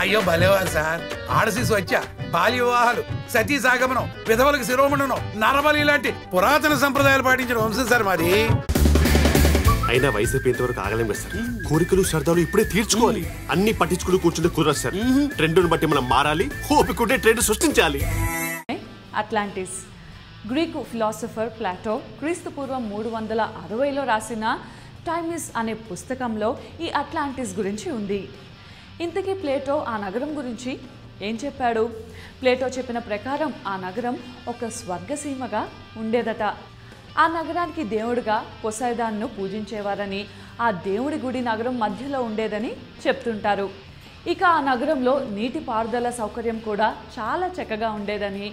అయ్యో భలేవారు సార్. ఆడశిశు హత్య, బాల్య వివాహాలు, సతీ సాగమనం, విధవలకు శిరోమండనం, నరబలి లాంటి పురాతన సంప్రదాయాలు పాటించిన వంశం సార్ మాది. అయినా వయసు అయిపోయేంత వరకు ఆగలేం కదా సార్. కోరికలు సరదాలు ఇప్పుడే తీర్చుకోవాలి. అన్ని పట్టించుకుని కూర్చుంటే కుదరదు సార్. ట్రెండ్ను బట్టి మనం మారాలి. ఓపికంటే ట్రెండ్ సృష్టించాలి. అట్లాంటిస్ గ్రీకు ఫిలాసఫర్ ప్లాటో క్రీస్తు పూర్వం 360లో రాసిన టైమిస్ అనే పుస్తకంలో ఈ అట్లాంటిస్ గురించి ఉంది. ఇంతకీ ప్లేటో ఆ నగరం గురించి ఏం చెప్పాడు? ప్లేటో చెప్పిన ప్రకారం ఆ నగరం ఒక స్వర్గసీమగా ఉండేదట. ఆ నగరానికి దేవుడిగా పొసైడాన్ను పూజించేవారని, ఆ దేవుడి గుడి నగరం మధ్యలో ఉండేదని చెప్తుంటారు. ఇక ఆ నగరంలో నీటి పారుదల సౌకర్యం కూడా చాలా చక్కగా ఉండేదని,